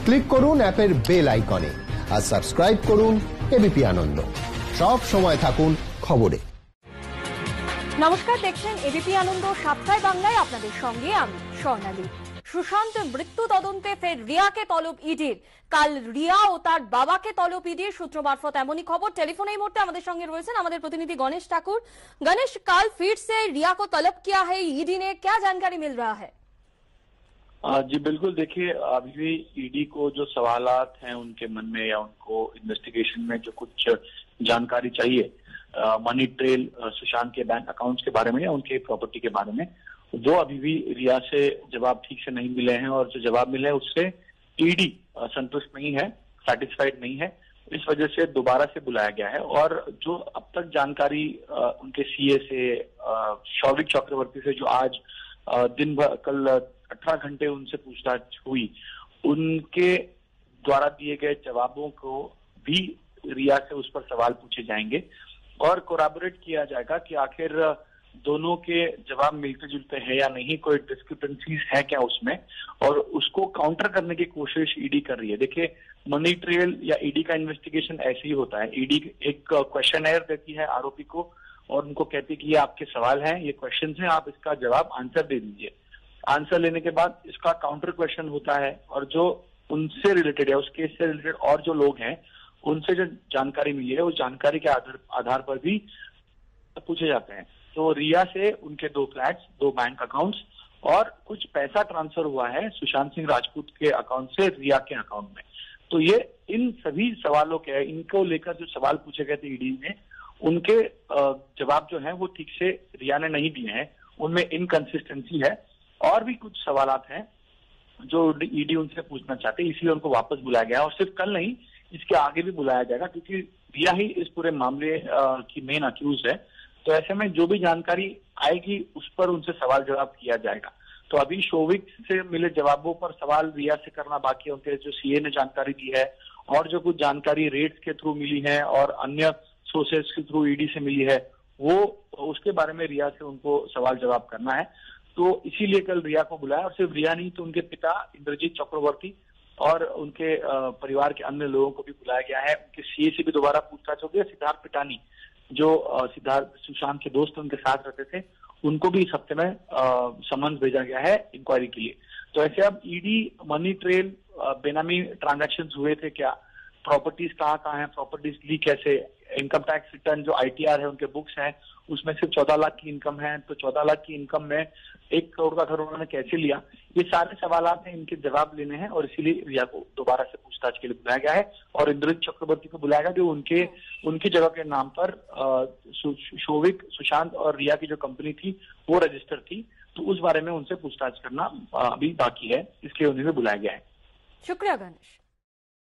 Click করুন অ্যাপের bell আইকনে আর সাবস্ক্রাইব করুন এবিপি আনন্দ। সব সময় থাকুন খবরে। নমস্কার, দেখছেন এবিপি আনন্দ সাপ্তাহিক বাংলায়। আপনাদের সঙ্গে আমি স্বর্ণালী। সুশান্ত মৃত্যু তদন্তে ফের রিয়াকে তলব ইডির। কাল রিয়া ও তার বাবাকে তলব ইডির সূত্র মারফত এমনই খবর। টেলিফোনে এই মুহূর্তে আমাদের সঙ্গে রয়েছেন আমাদের প্রতিनिधि गणेश ठाकुर। गणेश, कल फिर से रिया को तलब किया है ईडी ने, क्या जानकारी मिल रहा है? जी बिल्कुल, देखिए अभी भी ईडी को जो सवालात हैं उनके मन में या उनको इन्वेस्टिगेशन में जो कुछ जानकारी चाहिए मनी ट्रेल, सुशांत के बैंक अकाउंट्स के बारे में या उनके प्रॉपर्टी के बारे में, वो अभी भी रिया से जवाब ठीक से नहीं मिले हैं। और जो जवाब मिले हैं उससे ईडी संतुष्ट नहीं है, सेटिस्फाइड नहीं है। इस वजह से दोबारा से बुलाया गया है। और जो अब तक जानकारी उनके सीए से, शौविक चक्रवर्ती से, जो आज दिन भर, कल 18 घंटे उनसे पूछताछ हुई, उनके द्वारा दिए गए जवाबों को भी रिया से उस पर सवाल पूछे जाएंगे और कोराबोरेट किया जाएगा कि आखिर दोनों के जवाब मिलते जुलते हैं या नहीं, कोई डिस्क्रिपेंसीज है क्या उसमें, और उसको काउंटर करने की कोशिश ईडी कर रही है। देखिए, मनी ट्रेल या ईडी का इन्वेस्टिगेशन ऐसे ही होता है। ईडी एक क्वेश्चनर देती है आरोपी को और उनको कहती है कि ये आपके सवाल हैं, ये क्वेश्चन हैं, आप इसका जवाब आंसर दे दीजिए। आंसर लेने के बाद इसका काउंटर क्वेश्चन होता है और जो उनसे रिलेटेड है, उस केस से रिलेटेड और जो लोग हैं उनसे जो जानकारी मिली है उस जानकारी के आधार पर भी पूछे जाते हैं। तो रिया से उनके 2 फ्लैट्स, 2 बैंक अकाउंट्स और कुछ पैसा ट्रांसफर हुआ है सुशांत सिंह राजपूत के अकाउंट से रिया के अकाउंट में। तो ये इन सभी सवालों के, इनको लेकर जो सवाल पूछे गए थे ईडी में, उनके जवाब जो है वो ठीक से रिया ने नहीं दिए हैं, उनमें इनकंसिस्टेंसी है। और भी कुछ सवालात हैं जो ईडी उनसे पूछना चाहते हैं, इसलिए उनको वापस बुलाया गया। और सिर्फ कल नहीं, इसके आगे भी बुलाया जाएगा, क्योंकि रिया ही इस पूरे मामले की मेन अक्यूज है। तो ऐसे में जो भी जानकारी आएगी उस पर उनसे सवाल जवाब किया जाएगा। तो अभी शौविक से मिले जवाबों पर सवाल रिया से करना बाकी है। उनके जो सीए ने जानकारी दी है और जो कुछ जानकारी रेट्स के थ्रू मिली है और अन्य सोर्सेस के थ्रू ईडी से मिली है, वो उसके बारे में रिया से उनको सवाल जवाब करना है। तो इसीलिए कल रिया को बुलाया। और सिर्फ रिया नहीं, तो उनके पिता इंद्रजीत चक्रवर्ती और उनके परिवार के अन्य लोगों को भी बुलाया गया है। उनके सीए से भी दोबारा पूछताछ होगी। सिद्धार्थ पिटानी, जो सुशांत के दोस्त उनके साथ रहते थे, उनको भी इस हफ्ते में समन्स भेजा गया है इंक्वायरी के लिए। तो ऐसे अब ईडी मनी ट्रेल, बेनामी ट्रांजैक्शन हुए थे क्या, प्रॉपर्टीज कहाँ है, प्रॉपर्टीज ली कैसे, इनकम टैक्स रिटर्न जो आईटीआर है उनके बुक्स हैं उसमें सिर्फ 14 लाख की इनकम है, तो 14 लाख की इनकम में 1 करोड़ का घर उन्होंने कैसे लिया, ये सारे सवालात हैं, इनके जवाब लेने हैं। और इसीलिए रिया को दोबारा से पूछताछ के लिए बुलाया गया है और इंद्रजीत चक्रवर्ती को बुलाया गया, जो उनकी जगह के नाम पर शौविक, सुशांत और रिया की जो कंपनी थी वो रजिस्टर थी। तो उस बारे में उनसे पूछताछ करना अभी बाकी है, इसलिए उन्हें भी बुलाया गया है। शुक्रिया गणेश।